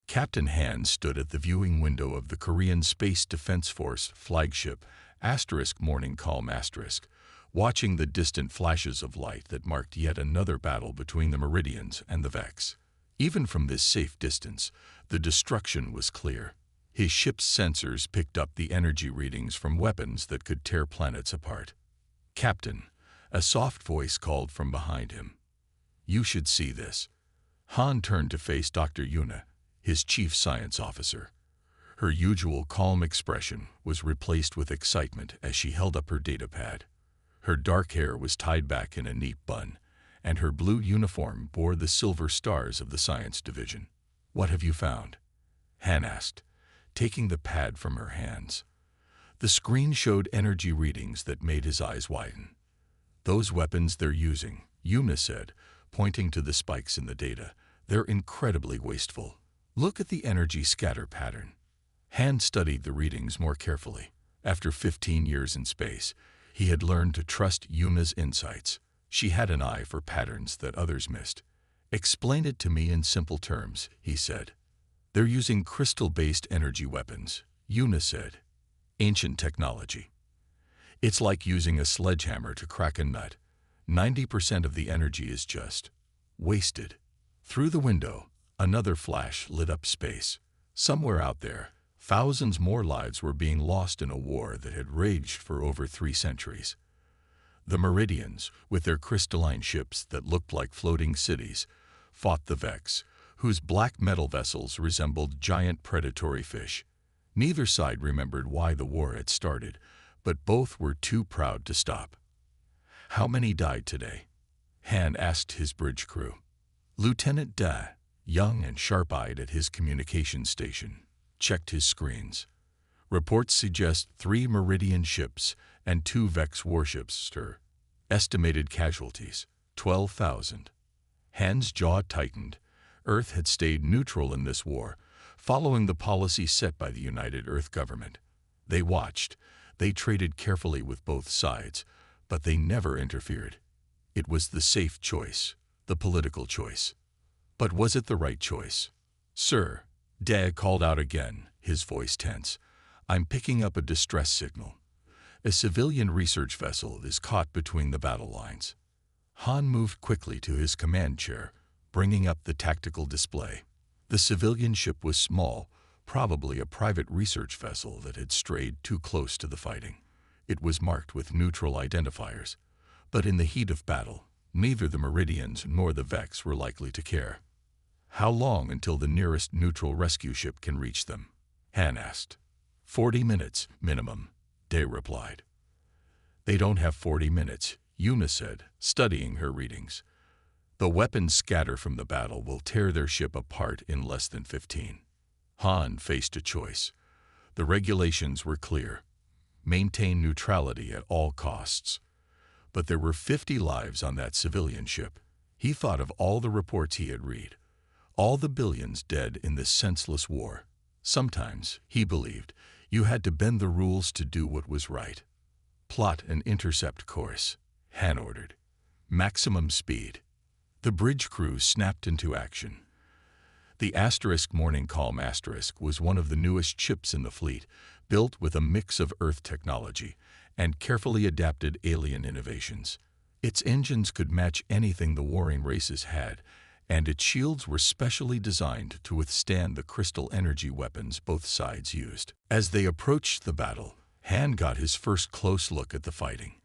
Captain Han stood at the viewing window of the Korean Space Defense Force flagship Morning Calm watching the distant flashes of light that marked yet another battle between the Meridians and the Vex. Even from this safe distance, the destruction was clear. His ship's sensors picked up the energy readings from weapons that could tear planets apart. "Captain," a soft voice called from behind him. "You should see this." Han turned to face Dr. Yuna, his chief science officer. Her usual calm expression was replaced with excitement as she held up her datapad. Her dark hair was tied back in a neat bun, and her blue uniform bore the silver stars of the science division. "What have you found?" Han asked, taking the pad from her hands. The screen showed energy readings that made his eyes widen. "Those weapons they're using," Yuna said, pointing to the spikes in the data. "They're incredibly wasteful. Look at the energy scatter pattern." Han studied the readings more carefully. After 15 years in space, he had learned to trust Yuna's insights. She had an eye for patterns that others missed. "Explain it to me in simple terms," he said. "They're using crystal-based energy weapons," Yuna said. "Ancient technology. It's like using a sledgehammer to crack a nut. 90% of the energy is just wasted." Through the window, another flash lit up space. Somewhere out there, thousands more lives were being lost in a war that had raged for over 3 centuries. The Meridians, with their crystalline ships that looked like floating cities, fought the Vex, whose black metal vessels resembled giant predatory fish. Neither side remembered why the war had started, but both were too proud to stop. "How many died today?" Han asked his bridge crew. Lieutenant Da, young and sharp-eyed at his communications station, checked his screens. "Reports suggest 3 Meridian ships and 2 Vex warships, sir. Estimated casualties, 12,000. Han's jaw tightened. Earth had stayed neutral in this war, following the policy set by the United Earth government. They watched. They traded carefully with both sides, but they never interfered. It was the safe choice, the political choice. But was it the right choice? "Sir," Da called out again, his voice tense, "I'm picking up a distress signal. A civilian research vessel is caught between the battle lines." Han moved quickly to his command chair, bringing up the tactical display. The civilian ship was small, probably a private research vessel that had strayed too close to the fighting. It was marked with neutral identifiers, but in the heat of battle, neither the Meridians nor the Vex were likely to care. "How long until the nearest neutral rescue ship can reach them?" Han asked. 40 minutes, minimum," Da replied. "They don't have 40 minutes, Yuna said, studying her readings. "The weapons scatter from the battle will tear their ship apart in less than 15. Han faced a choice. The regulations were clear. Maintain neutrality at all costs. But there were 50 lives on that civilian ship. He thought of all the reports he had read, all the billions dead in this senseless war. Sometimes, he believed, you had to bend the rules to do what was right. "Plot an intercept course," Han ordered. "Maximum speed." The bridge crew snapped into action. The Morning Calm was one of the newest ships in the fleet, built with a mix of Earth technology and carefully adapted alien innovations. Its engines could match anything the warring races had, and its shields were specially designed to withstand the crystal energy weapons both sides used. As they approached the battle, Han got his first close look at the fighting.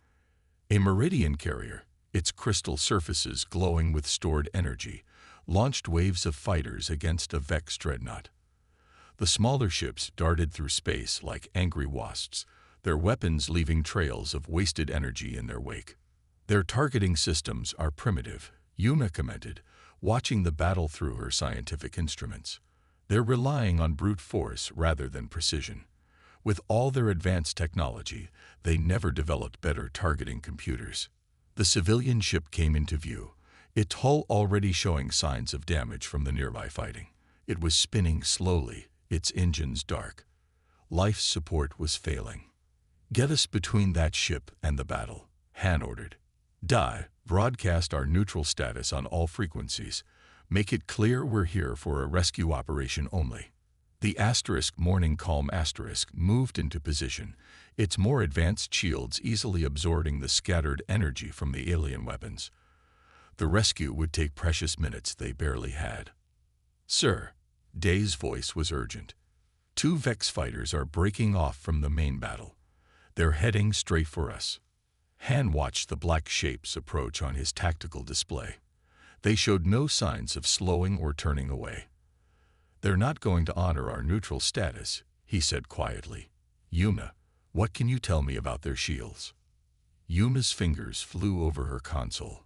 A Meridian carrier, its crystal surfaces glowing with stored energy, launched waves of fighters against a Vex dreadnought. The smaller ships darted through space like angry wasps, their weapons leaving trails of wasted energy in their wake. "Their targeting systems are primitive," Yuna commented, watching the battle through her scientific instruments. "They're relying on brute force rather than precision. With all their advanced technology, they never developed better targeting computers." The civilian ship came into view, its hull already showing signs of damage from the nearby fighting. It was spinning slowly, its engines dark. Life support was failing. "Get us between that ship and the battle," Han ordered. "Da, broadcast our neutral status on all frequencies. Make it clear we're here for a rescue operation only. The asterisk morning calm asterisk moved into position, its more advanced shields easily absorbing the scattered energy from the alien weapons. The rescue would take precious minutes they barely had. Sir, Day's voice was urgent. 2 Vex fighters are breaking off from the main battle. They're heading straight for us. Han watched the black shapes approach on his tactical display. They showed no signs of slowing or turning away. They're not going to honor our neutral status, he said quietly. Yuna, what can you tell me about their shields? Yuna's fingers flew over her console.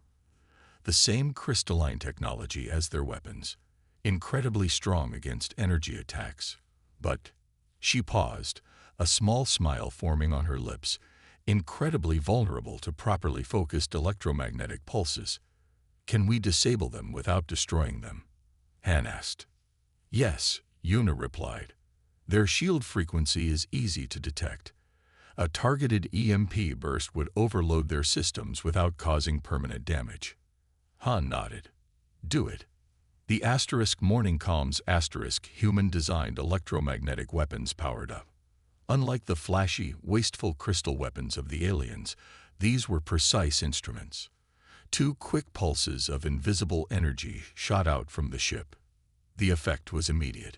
The same crystalline technology as their weapons, incredibly strong against energy attacks. But she paused, a small smile forming on her lips, incredibly vulnerable to properly focused electromagnetic pulses. Can we disable them without destroying them? Han asked. Yes, Yuna replied. Their shield frequency is easy to detect. A targeted EMP burst would overload their systems without causing permanent damage. Han nodded. Do it. The asterisk morning calms asterisk human-designed electromagnetic weapons powered up. Unlike the flashy, wasteful crystal weapons of the aliens, these were precise instruments. 2 quick pulses of invisible energy shot out from the ship. The effect was immediate.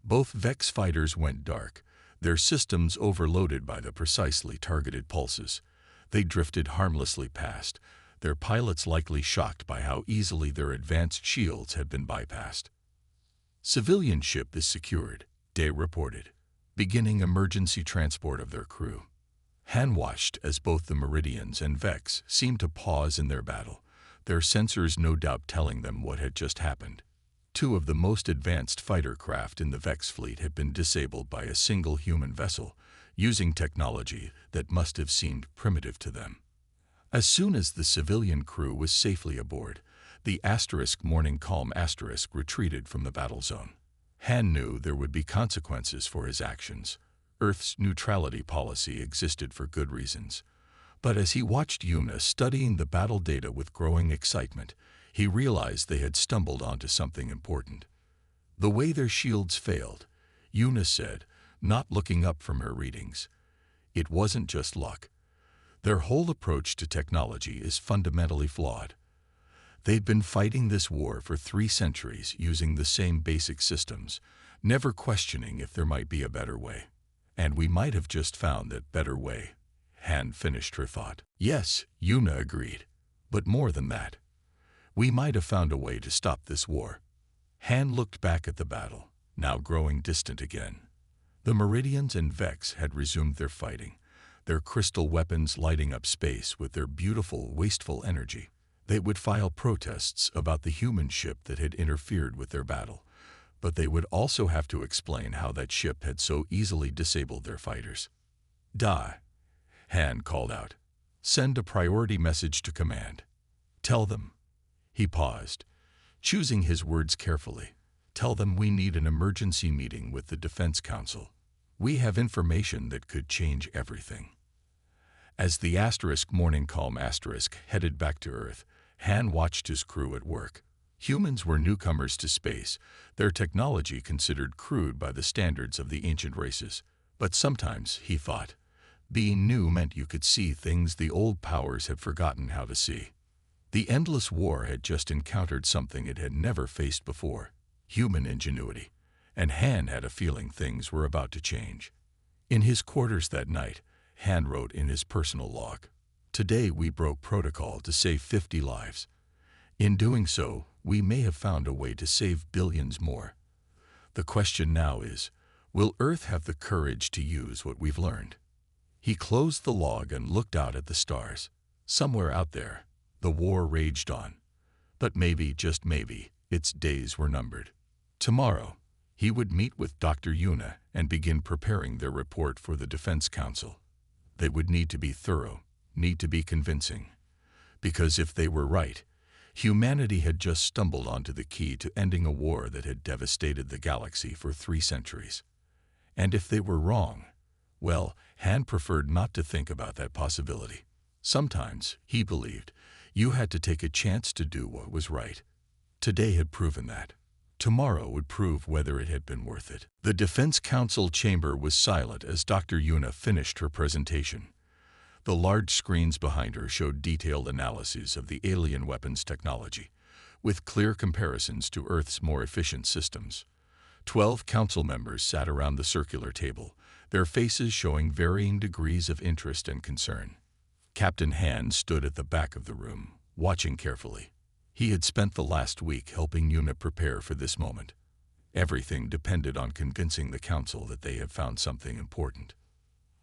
Both Vex fighters went dark, their systems overloaded by the precisely targeted pulses. They drifted harmlessly past, their pilots likely shocked by how easily their advanced shields had been bypassed. Civilian ship is secured, Day reported, beginning emergency transport of their crew. Han watched as both the Meridians and Vex seemed to pause in their battle, their sensors no doubt telling them what had just happened. 2 of the most advanced fighter craft in the Vex fleet had been disabled by a single human vessel, using technology that must have seemed primitive to them. As soon as the civilian crew was safely aboard, the asterisk morning calm asterisk retreated from the battle zone. Han knew there would be consequences for his actions. Earth's neutrality policy existed for good reasons. But as he watched Yuna studying the battle data with growing excitement, he realized they had stumbled onto something important. The way their shields failed, Yuna said, not looking up from her readings. It wasn't just luck. Their whole approach to technology is fundamentally flawed. They'd been fighting this war for 3 centuries using the same basic systems, never questioning if there might be a better way. And we might have just found that better way. Han finished her thought. Yes, Yuna agreed. But more than that. We might have found a way to stop this war. Han looked back at the battle, now growing distant again. The Meridians and Vex had resumed their fighting, their crystal weapons lighting up space with their beautiful, wasteful energy. They would file protests about the human ship that had interfered with their battle, but they would also have to explain how that ship had so easily disabled their fighters. Da, Han called out. Send a priority message to command. Tell them. He paused, choosing his words carefully. Tell them we need an emergency meeting with the Defense Council. We have information that could change everything. As the asterisk morning calm asterisk headed back to Earth, Han watched his crew at work. Humans were newcomers to space, their technology considered crude by the standards of the ancient races. But sometimes, he thought, being new meant you could see things the old powers had forgotten how to see. The endless war had just encountered something it had never faced before, human ingenuity, and Han had a feeling things were about to change. In his quarters that night, Han wrote in his personal log, "Today we broke protocol to save 50 lives. In doing so, we may have found a way to save billions more. The question now is, will Earth have the courage to use what we've learned?" He closed the log and looked out at the stars. Somewhere out there, the war raged on. But maybe, just maybe, its days were numbered. Tomorrow, he would meet with Dr. Yuna and begin preparing their report for the Defense Council. They would need to be thorough, need to be convincing. Because if they were right, humanity had just stumbled onto the key to ending a war that had devastated the galaxy for 3 centuries. And if they were wrong, well, Han preferred not to think about that possibility. Sometimes, he believed, you had to take a chance to do what was right. Today had proven that. Tomorrow would prove whether it had been worth it. The Defense Council chamber was silent as Dr. Yuna finished her presentation. The large screens behind her showed detailed analyses of the alien weapons technology, with clear comparisons to Earth's more efficient systems. 12 council members sat around the circular table, their faces showing varying degrees of interest and concern. Captain Han stood at the back of the room, watching carefully. He had spent the last week helping Yuna prepare for this moment. Everything depended on convincing the council that they had found something important.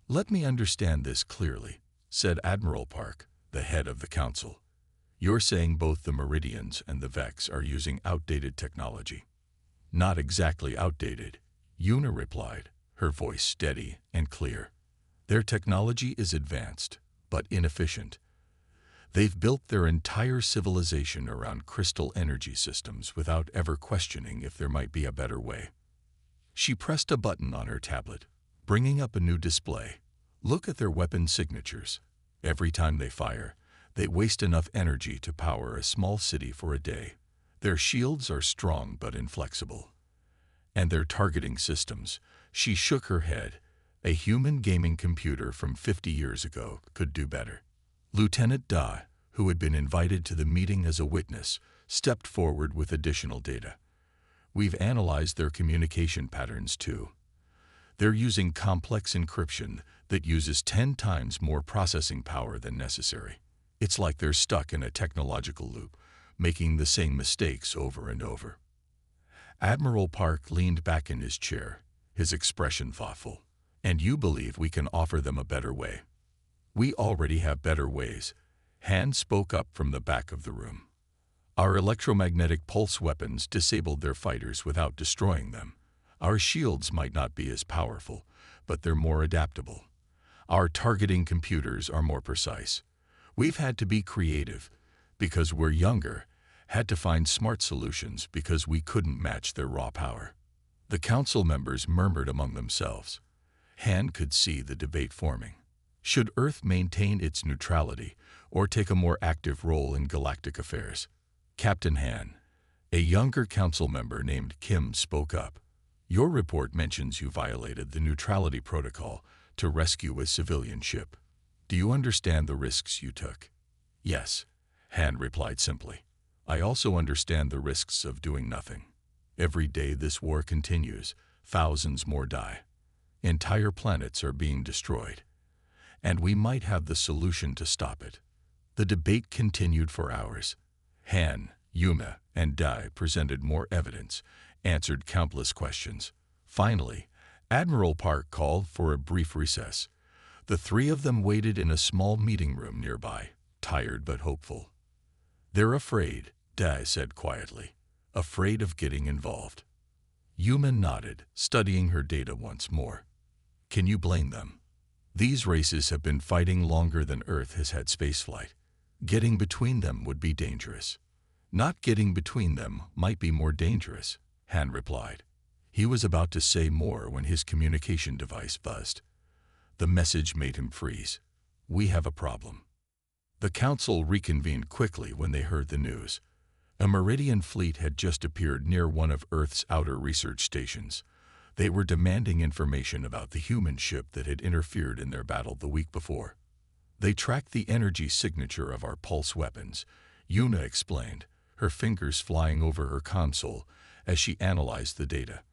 "Let me understand this clearly," said Admiral Park, the head of the council. "You're saying both the Meridians and the Vex are using outdated technology." "Not exactly outdated," Yuna replied, her voice steady and clear. "Their technology is advanced, but inefficient. They've built their entire civilization around crystal energy systems without ever questioning if there might be a better way." She pressed a button on her tablet, bringing up a new display. "Look at their weapon signatures. Every time they fire, they waste enough energy to power a small city for a day. Their shields are strong but inflexible. And their targeting systems," she shook her head, "a human gaming computer from 50 years ago could do better." Lieutenant Da, who had been invited to the meeting as a witness, stepped forward with additional data. "We've analyzed their communication patterns too. They're using complex encryption that uses 10 times more processing power than necessary. It's like they're stuck in a technological loop, making the same mistakes over and over." Admiral Park leaned back in his chair, his expression thoughtful. "And you believe we can offer them a better way?" "We already have better ways," Han spoke up from the back of the room. "Our electromagnetic pulse weapons disabled their fighters without destroying them. Our shields might not be as powerful, but they're more adaptable. Our targeting computers are more precise. We've had to be creative because we're younger, had to find smart solutions because we couldn't match their raw power." The council members murmured among themselves. Han could see the debate forming. Should Earth maintain its neutrality or take a more active role in galactic affairs? Captain Han, a younger council member named Kim, spoke up. "Your report mentions you violated the neutrality protocol to rescue a civilian ship. Do you understand the risks you took?" "Yes," Han replied simply. "I also understand the risks of doing nothing. Every day this war continues, thousands more die. Entire planets are being destroyed. And we might have the solution to stop it." The debate continued for hours. Han, Yuna, and Dai presented more evidence, answered countless questions. Finally, Admiral Park called for a brief recess. The three of them waited in a small meeting room nearby, tired but hopeful. "They're afraid," Dai said quietly, "afraid of getting involved." Yuna nodded, studying her data once more. "Can you blame them? These races have been fighting longer than Earth has had spaceflight. Getting between them would be dangerous." "Not getting between them might be more dangerous," Han replied. He was about to say more when his communication device buzzed. The message made him freeze. "We have a problem." The council reconvened quickly when they heard the news. A Meridian fleet had just appeared near one of Earth's outer research stations. They were demanding information about the human ship that had interfered in their battle the week before. "They tracked the energy signature of our pulse weapons," Yuna explained, her fingers flying over her console as she analyzed the data.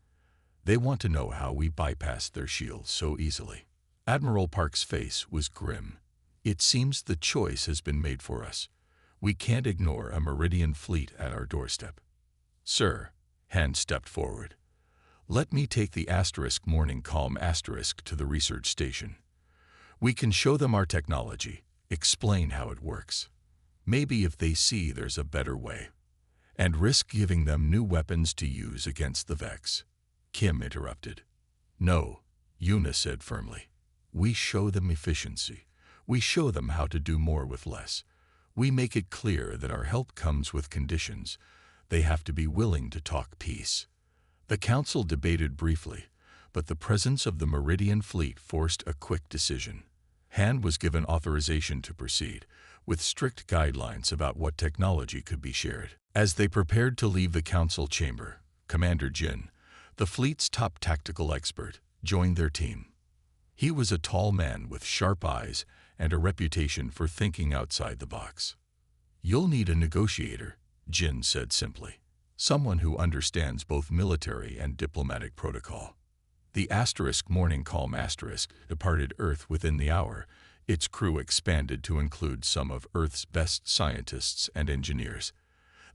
"They want to know how we bypassed their shields so easily." Admiral Park's face was grim. "It seems the choice has been made for us. We can't ignore a Meridian fleet at our doorstep." "Sir," Han stepped forward, "let me take the Morning Calm to the research station. We can show them our technology, explain how it works. Maybe if they see there's a better way. And risk giving them new weapons to use against the Vex." Kim interrupted. "No," Yuna said firmly. "We show them efficiency. We show them how to do more with less. We make it clear that our help comes with conditions. They have to be willing to talk peace." The council debated briefly, but the presence of the Meridian fleet forced a quick decision. Han was given authorization to proceed, with strict guidelines about what technology could be shared. As they prepared to leave the council chamber, Commander Jin, the fleet's top tactical expert, joined their team. He was a tall man with sharp eyes and a reputation for thinking outside the box. "You'll need a negotiator," Jin said simply. "Someone who understands both military and diplomatic protocol." The Morning Calm departed Earth within the hour. Its crew expanded to include some of Earth's best scientists and engineers.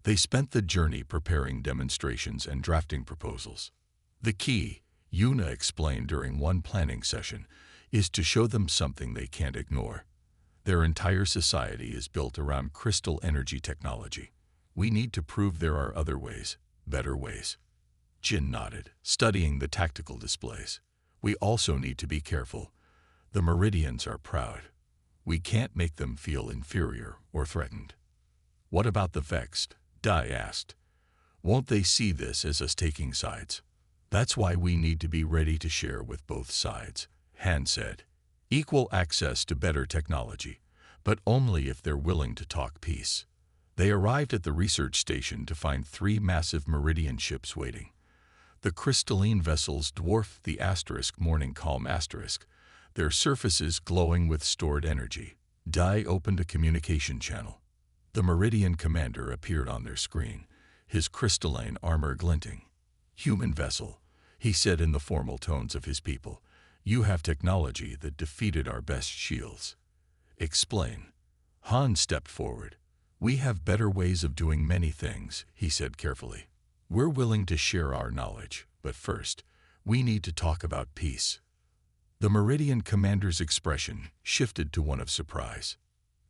They spent the journey preparing demonstrations and drafting proposals. The key, Yuna explained during one planning session, is to show them something they can't ignore. Their entire society is built around crystal energy technology. We need to prove there are other ways, better ways. Jin nodded, studying the tactical displays. "We also need to be careful. The Meridians are proud. We can't make them feel inferior or threatened." "What about the Vexed?" Dai asked. "Won't they see this as us taking sides?" "That's why we need to be ready to share with both sides," Han said. "Equal access to better technology, but only if they're willing to talk peace." They arrived at the research station to find 3 massive Meridian ships waiting. The crystalline vessels dwarfed the Morning Calm, their surfaces glowing with stored energy. Dai opened a communication channel. The Meridian commander appeared on their screen, his crystalline armor glinting. "Human vessel," he said in the formal tones of his people. "You have technology that defeated our best shields." "Explain." Han stepped forward. "We have better ways of doing many things," he said carefully. "We're willing to share our knowledge, but first, we need to talk about peace." The Meridian commander's expression shifted to one of surprise.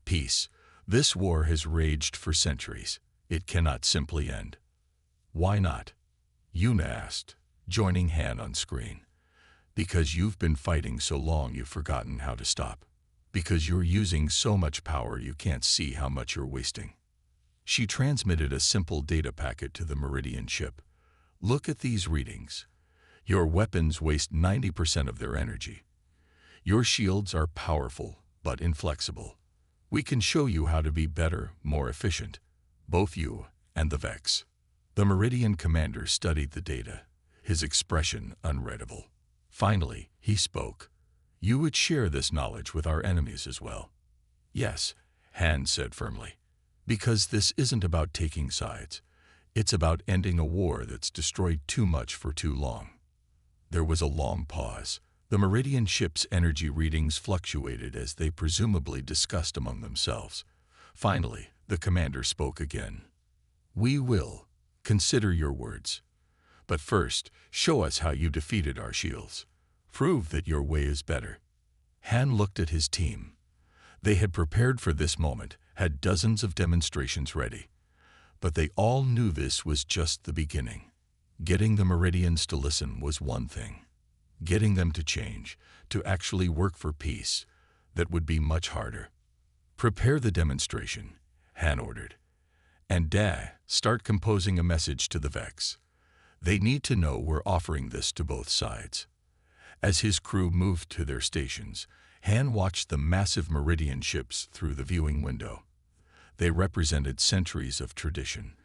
"Peace. This war has raged for centuries. It cannot simply end." "Why not?" Yuna asked, joining Han on screen. "Because you've been fighting so long you've forgotten how to stop. Because you're using so much power you can't see how much you're wasting." She transmitted a simple data packet to the Meridian ship. "Look at these readings. Your weapons waste 90% of their energy. Your shields are powerful but inflexible. We can show you how to be better, more efficient, both you and the Vex." The Meridian commander studied the data, his expression unreadable. Finally, he spoke. "You would share this knowledge with our enemies as well." "Yes," Han said firmly. "Because this isn't about taking sides. It's about ending a war that's destroyed too much for too long." There was a long pause. The Meridian ship's energy readings fluctuated as they presumably discussed among themselves. Finally, the commander spoke again. "We will. Consider your words. But first, show us how you defeated our shields. Prove that your way is better." Han looked at his team. They had prepared for this moment, had dozens of demonstrations ready. But they all knew this was just the beginning. Getting the Meridians to listen was one thing. Getting them to change, to actually work for peace, that would be much harder. "Prepare the demonstration," Han ordered. "And start composing a message to the Vex. They need to know we're offering this to both sides." As his crew moved to their stations, Han watched the massive Meridian ships through the viewing window. They represented centuries of tradition,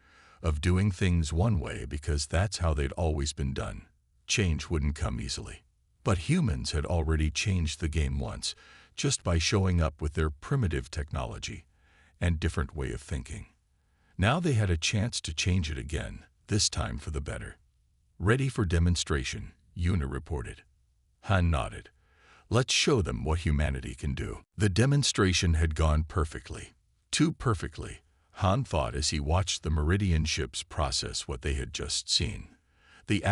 of doing things one way because that's how they'd always been done. Change wouldn't come easily. But humans had already changed the game once, just by showing up with their primitive technology and different way of thinking. Now they had a chance to change it again, this time for the better. "Ready for demonstration," Yuna reported. Han nodded. "Let's show them what humanity can do." The demonstration had gone perfectly. Too perfectly, Han thought as he watched the Meridian ships process what they had just seen. The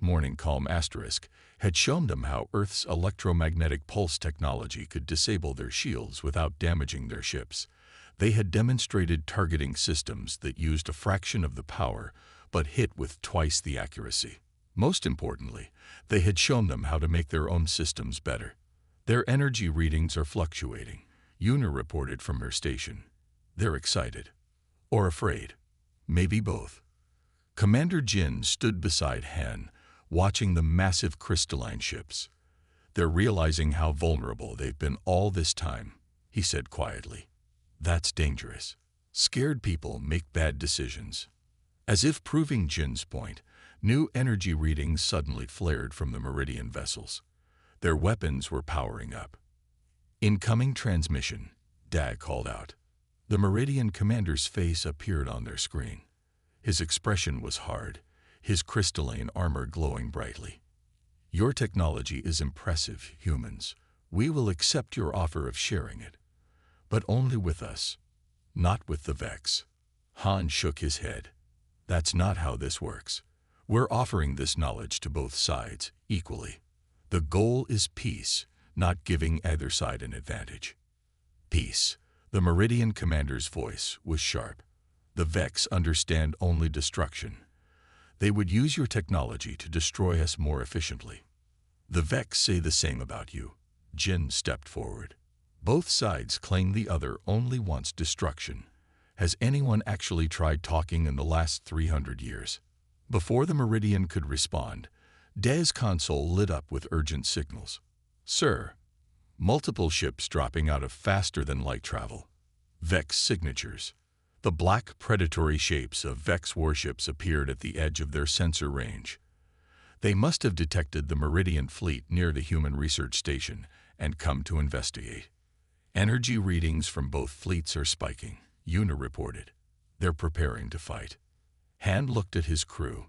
Morning Calm had shown them how Earth's electromagnetic pulse technology could disable their shields without damaging their ships. They had demonstrated targeting systems that used a fraction of the power but hit with twice the accuracy. Most importantly, they had shown them how to make their own systems better. "Their energy readings are fluctuating," Yuna reported from her station. "They're excited. Or afraid. Maybe both." Commander Jin stood beside Han, watching the massive crystalline ships. "They're realizing how vulnerable they've been all this time," he said quietly. "That's dangerous. Scared people make bad decisions. As if proving Jin's point, new energy readings suddenly flared from the Meridian vessels. Their weapons were powering up. Incoming transmission, Da called out. The Meridian commander's face appeared on their screen. His expression was hard, his crystalline armor glowing brightly. Your technology is impressive, humans. We will accept your offer of sharing it. But only with us, not with the Vex. Han shook his head. That's not how this works. We're offering this knowledge to both sides equally. The goal is peace, not giving either side an advantage. Peace. The Meridian commander's voice was sharp. The Vex understand only destruction. They would use your technology to destroy us more efficiently. The Vex say the same about you. Jin stepped forward. Both sides claim the other only wants destruction. Has anyone actually tried talking in the last 300 years? Before the Meridian could respond, Da's console lit up with urgent signals. Sir, multiple ships dropping out of faster-than-light travel. Vex signatures. The black predatory shapes of Vex warships appeared at the edge of their sensor range. They must have detected the Meridian fleet near the human research station and come to investigate. Energy readings from both fleets are spiking, Yuna reported. They're preparing to fight. Han looked at his crew.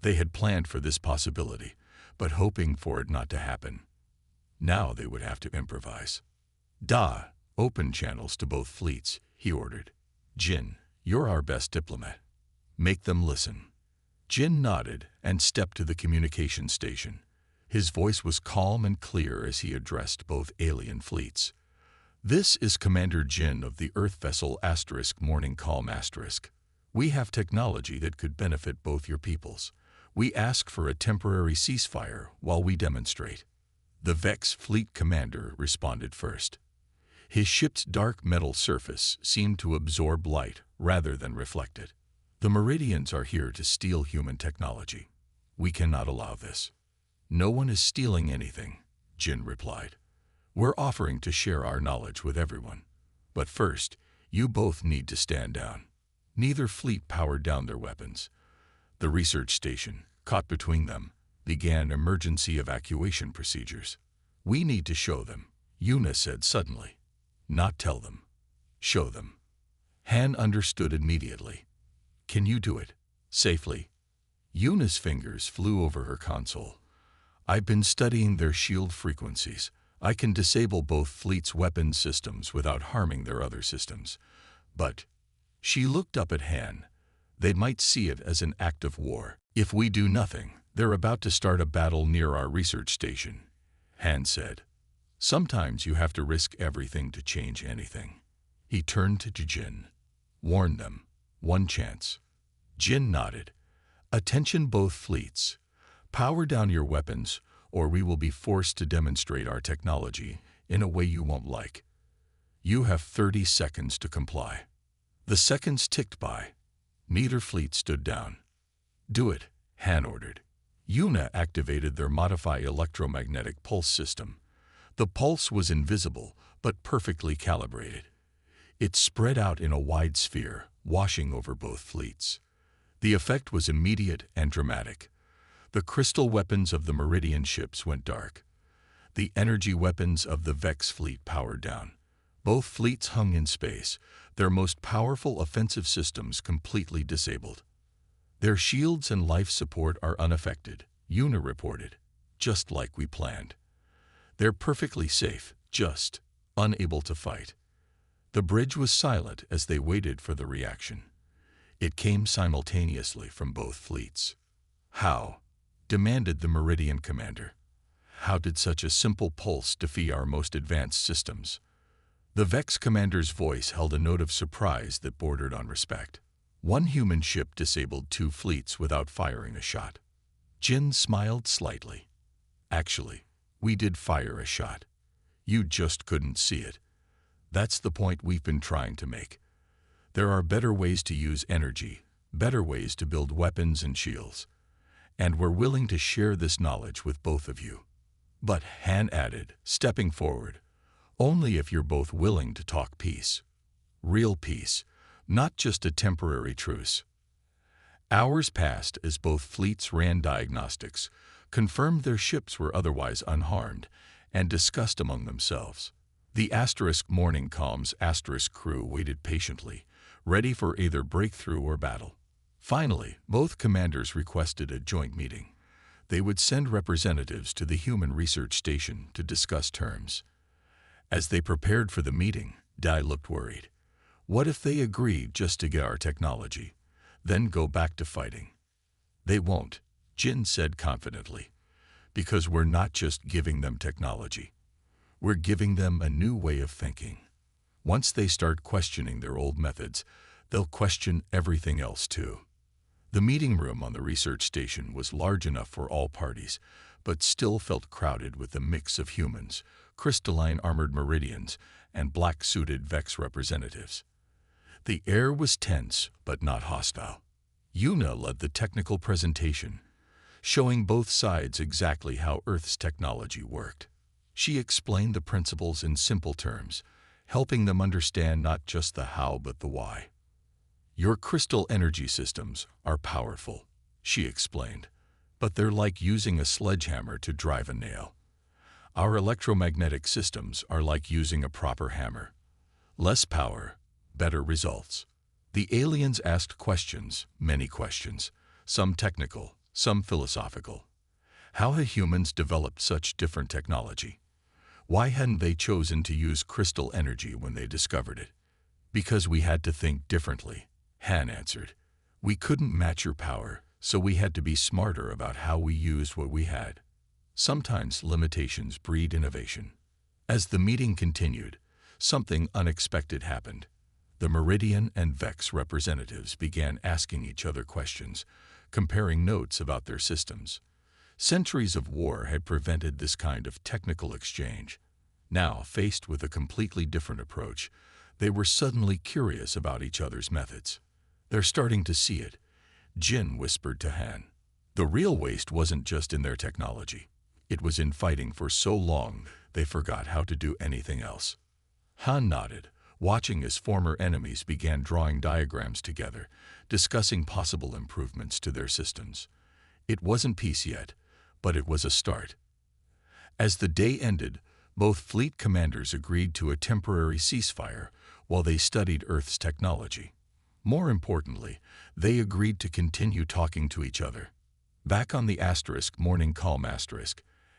They had planned for this possibility, but hoping for it not to happen. Now they would have to improvise. Da, open channels to both fleets, he ordered. Jin, you're our best diplomat. Make them listen. Jin nodded and stepped to the communication station. His voice was calm and clear as he addressed both alien fleets. This is Commander Jin of the Earth vessel Morning Calm *. We have technology that could benefit both your peoples. We ask for a temporary ceasefire while we demonstrate. The Vex fleet commander responded first. His ship's dark metal surface seemed to absorb light rather than reflect it. The Meridians are here to steal human technology. We cannot allow this. No one is stealing anything, Jin replied. We're offering to share our knowledge with everyone. But first, you both need to stand down. Neither fleet powered down their weapons. The research station, caught between them, began emergency evacuation procedures. We need to show them, Yuna said suddenly. Not tell them. Show them. Han understood immediately. Can you do it? Safely? Yuna's fingers flew over her console. I've been studying their shield frequencies. I can disable both fleets' weapon systems without harming their other systems. But she looked up at Han. They might see it as an act of war. If we do nothing, they're about to start a battle near our research station, Han said. Sometimes you have to risk everything to change anything. He turned to Jin. Warn them. One chance. Jin nodded. Attention both fleets. Power down your weapons, or we will be forced to demonstrate our technology in a way you won't like. You have 30 seconds to comply. The seconds ticked by. Neither fleet stood down. Do it, Han ordered. Yuna activated their modified electromagnetic pulse system. The pulse was invisible, but perfectly calibrated. It spread out in a wide sphere, washing over both fleets. The effect was immediate and dramatic. The crystal weapons of the Meridian ships went dark. The energy weapons of the Vex fleet powered down. Both fleets hung in space, their most powerful offensive systems completely disabled. Their shields and life support are unaffected, Yuna reported, just like we planned. They're perfectly safe, just unable to fight. The bridge was silent as they waited for the reaction. It came simultaneously from both fleets. How? Demanded the Meridian commander. How did such a simple pulse defeat our most advanced systems? The Vex commander's voice held a note of surprise that bordered on respect. One human ship disabled 2 fleets without firing a shot. Jin smiled slightly. Actually, we did fire a shot. You just couldn't see it. That's the point we've been trying to make. There are better ways to use energy, better ways to build weapons and shields. And we're willing to share this knowledge with both of you. But, Han added, stepping forward, only if you're both willing to talk peace. Real peace, not just a temporary truce. Hours passed as both fleets ran diagnostics, confirmed their ships were otherwise unharmed, and discussed among themselves. The morning calms crew waited patiently, ready for either breakthrough or battle. Finally, both commanders requested a joint meeting. They would send representatives to the Human Research Station to discuss terms. As they prepared for the meeting, Dai looked worried. What if they agreed just to get our technology, then go back to fighting? They won't, Jin said confidently, because we're not just giving them technology. We're giving them a new way of thinking. Once they start questioning their old methods, they'll question everything else too. The meeting room on the research station was large enough for all parties, but still felt crowded with a mix of humans, crystalline armored Meridians, and black-suited Vex representatives. The air was tense, but not hostile. Yuna led the technical presentation, showing both sides exactly how Earth's technology worked. She explained the principles in simple terms, helping them understand not just the how but the why. Your crystal energy systems are powerful, she explained, but they're like using a sledgehammer to drive a nail. Our electromagnetic systems are like using a proper hammer. Less power, better results. The aliens asked questions, many questions, some technical, some philosophical. How had humans developed such different technology? Why hadn't they chosen to use crystal energy when they discovered it? Because we had to think differently, Han answered. We couldn't match your power, so we had to be smarter about how we used what we had. Sometimes limitations breed innovation. As the meeting continued, something unexpected happened. The Meridian and Vex representatives began asking each other questions, comparing notes about their systems. Centuries of war had prevented this kind of technical exchange. Now, faced with a completely different approach, they were suddenly curious about each other's methods. They're starting to see it, Jin whispered to Han. The real waste wasn't just in their technology. It was in fighting for so long they forgot how to do anything else. Han nodded, watching as former enemies began drawing diagrams together, discussing possible improvements to their systems. It wasn't peace yet, but it was a start. As the day ended, both fleet commanders agreed to a temporary ceasefire while they studied Earth's technology. More importantly, they agreed to continue talking to each other. Back on the morning calm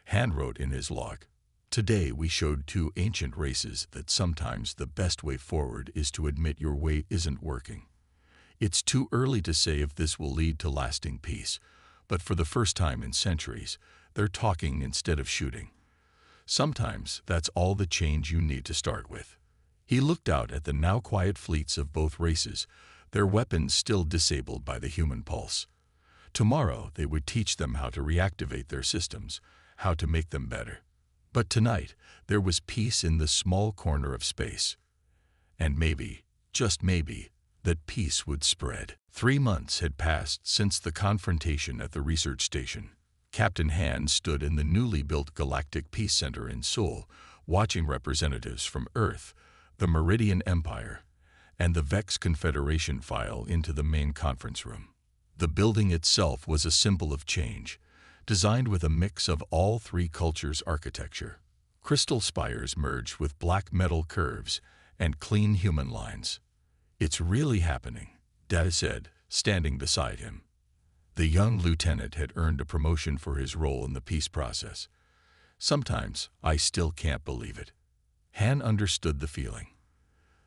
Han wrote in his log, "Today we showed two ancient races that sometimes the best way forward is to admit your way isn't working. It's too early to say if this will lead to lasting peace, but for the first time in centuries, they're talking instead of shooting. Sometimes that's all the change you need to start with." He looked out at the now quiet fleets of both races, their weapons still disabled by the human pulse. Tomorrow they would teach them how to reactivate their systems, how to make them better. But tonight, there was peace in this small corner of space. And maybe, just maybe, that peace would spread. 3 months had passed since the confrontation at the research station. Captain Han stood in the newly built Galactic Peace Center in Seoul, watching representatives from Earth, the Meridian Empire, and the Vex Confederation file into the main conference room. The building itself was a symbol of change, designed with a mix of all three cultures' architecture. Crystal spires merged with black metal curves and clean human lines. "It's really happening," Dad said, standing beside him. The young lieutenant had earned a promotion for his role in the peace process. "Sometimes I still can't believe it." Han understood the feeling.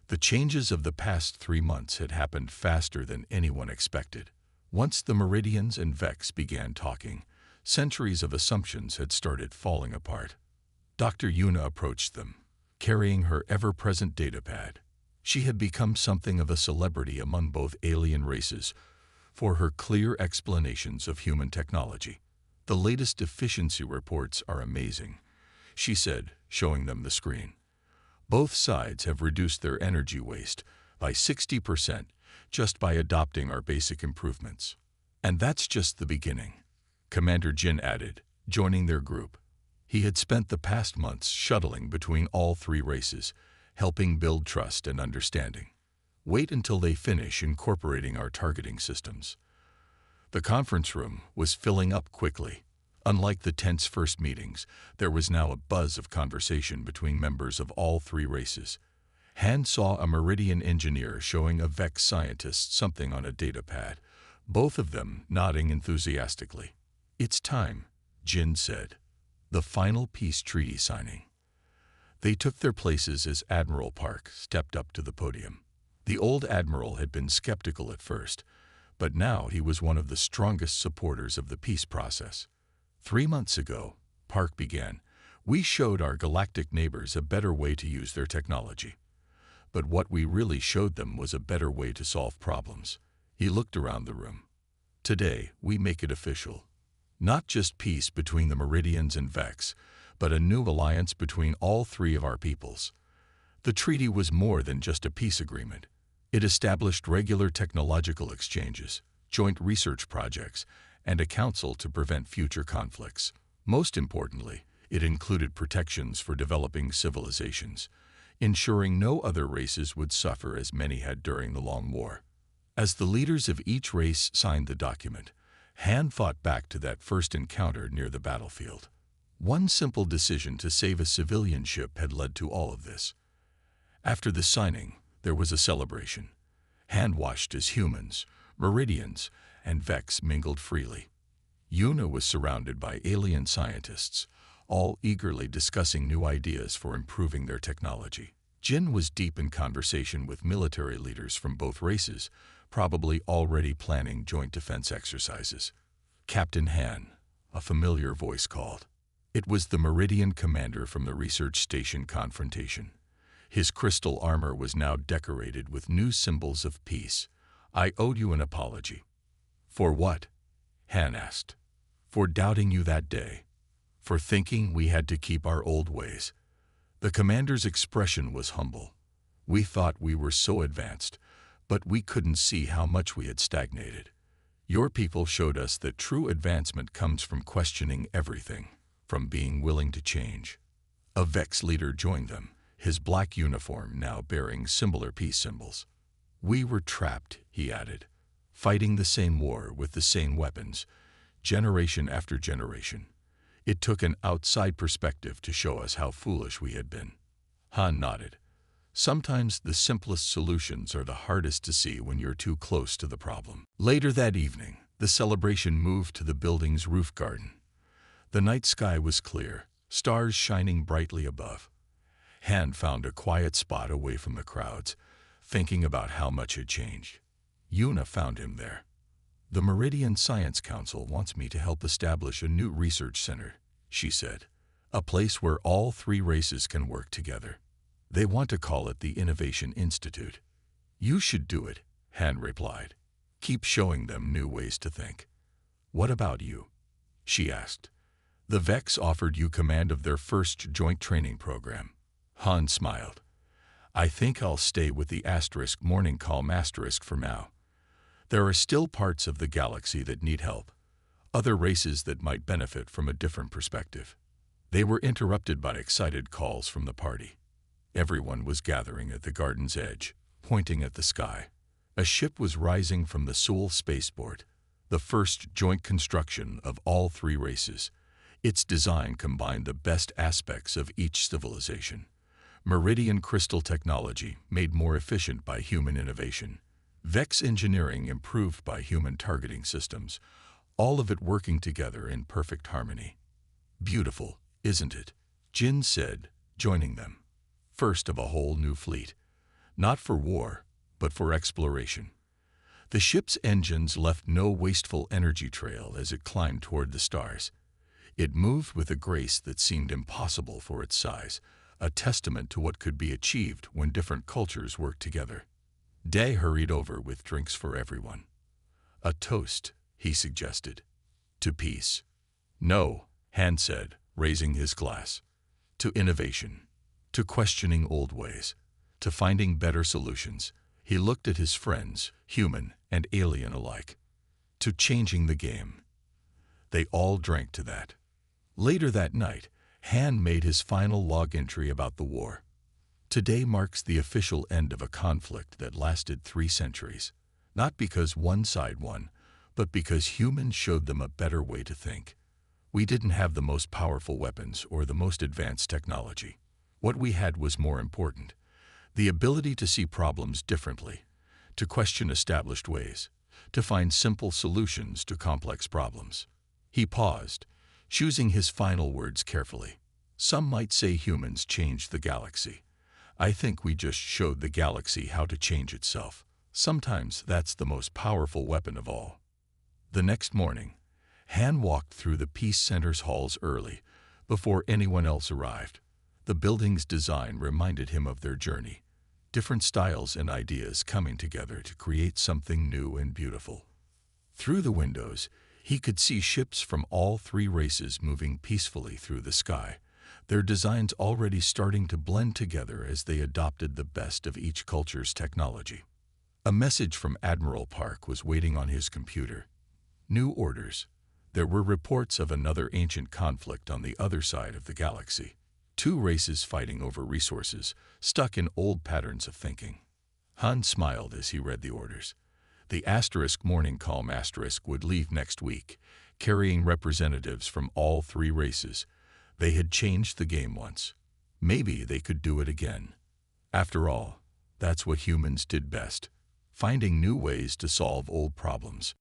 The changes of the past 3 months had happened faster than anyone expected. Once the Meridians and Vex began talking, centuries of assumptions had started falling apart. Dr. Yuna approached them, carrying her ever-present datapad. She had become something of a celebrity among both alien races for her clear explanations of human technology. "The latest efficiency reports are amazing," she said, showing them the screen. "Both sides have reduced their energy waste by 60% just by adopting our basic improvements. And that's just the beginning," Commander Jin added, joining their group. He had spent the past months shuttling between all three races, helping build trust and understanding. Wait until they finish incorporating our targeting systems. The conference room was filling up quickly. Unlike the tense first meetings, there was now a buzz of conversation between members of all three races. Han saw a Meridian engineer showing a Vex scientist something on a data pad, both of them nodding enthusiastically. "It's time," Jin said. "The final peace treaty signing." They took their places as Admiral Park stepped up to the podium. The old admiral had been skeptical at first, but now he was one of the strongest supporters of the peace process. 3 months ago, Park began, we showed our galactic neighbors a better way to use their technology. But what we really showed them was a better way to solve problems. He looked around the room. Today, we make it official. Not just peace between the Meridians and Vex, but a new alliance between all three of our peoples. The treaty was more than just a peace agreement. It established regular technological exchanges, joint research projects, and a council to prevent future conflicts. Most importantly, it included protections for developing civilizations, ensuring no other races would suffer as many had during the Long War. As the leaders of each race signed the document, Han thought back to that first encounter near the battlefield. One simple decision to save a civilian ship had led to all of this. After the signing, there was a celebration. Han watched as humans, Meridians, and Vex mingled freely. Yuna was surrounded by alien scientists, all eagerly discussing new ideas for improving their technology. Jin was deep in conversation with military leaders from both races, probably already planning joint defense exercises. "Captain Han," a familiar voice called. It was the Meridian commander from the research station confrontation. His crystal armor was now decorated with new symbols of peace. "I owed you an apology." "For what?" Han asked. "For doubting you that day. For thinking we had to keep our old ways." The commander's expression was humble. "We thought we were so advanced, but we couldn't see how much we had stagnated. Your people showed us that true advancement comes from questioning everything, from being willing to change." A Vex leader joined them, his black uniform now bearing similar peace symbols. "We were trapped," he added, "fighting the same war with the same weapons, generation after generation. It took an outside perspective to show us how foolish we had been." Han nodded. Sometimes the simplest solutions are the hardest to see when you're too close to the problem. Later that evening, the celebration moved to the building's roof garden. The night sky was clear, stars shining brightly above. Han found a quiet spot away from the crowds, thinking about how much had changed. Yuna found him there. "The Meridian Science Council wants me to help establish a new research center," she said. "A place where all three races can work together. They want to call it the Innovation Institute." "You should do it," Han replied. "Keep showing them new ways to think." "What about you?" she asked. "The Vex offered you command of their first joint training program." Han smiled. "I think I'll stay with the Morning Call for now. There are still parts of the galaxy that need help, other races that might benefit from a different perspective." They were interrupted by excited calls from the party. Everyone was gathering at the garden's edge, pointing at the sky. A ship was rising from the Seoul spaceport, the first joint construction of all three races. Its design combined the best aspects of each civilization. Meridian crystal technology made more efficient by human innovation. Vex engineering improved by human targeting systems, all of it working together in perfect harmony. "Beautiful, isn't it?" Jin said, joining them. "First of a whole new fleet. Not for war, but for exploration." The ship's engines left no wasteful energy trail as it climbed toward the stars. It moved with a grace that seemed impossible for its size, a testament to what could be achieved when different cultures worked together. Day hurried over with drinks for everyone. "A toast," he suggested. "To peace." "No," Han said, raising his glass. "To innovation. To questioning old ways. To finding better solutions." He looked at his friends, human and alien alike. "To changing the game." They all drank to that. Later that night, Han made his final log entry about the war. Today marks the official end of a conflict that lasted 3 centuries, not because one side won, but because humans showed them a better way to think. We didn't have the most powerful weapons or the most advanced technology. What we had was more important: the ability to see problems differently, to question established ways, to find simple solutions to complex problems. He paused, choosing his final words carefully. Some might say humans changed the galaxy. I think we just showed the galaxy how to change itself. Sometimes that's the most powerful weapon of all. The next morning, Han walked through the Peace Center's halls early, before anyone else arrived. The building's design reminded him of their journey, different styles and ideas coming together to create something new and beautiful. Through the windows, he could see ships from all 3 races moving peacefully through the sky, their designs already starting to blend together as they adopted the best of each culture's technology. A message from Admiral Park was waiting on his computer. New orders. There were reports of another ancient conflict on the other side of the galaxy. 2 races fighting over resources, stuck in old patterns of thinking. Han smiled as he read the orders. The morning calm would leave next week, carrying representatives from all 3 races. They had changed the game once. Maybe they could do it again. After all, that's what humans did best: finding new ways to solve old problems.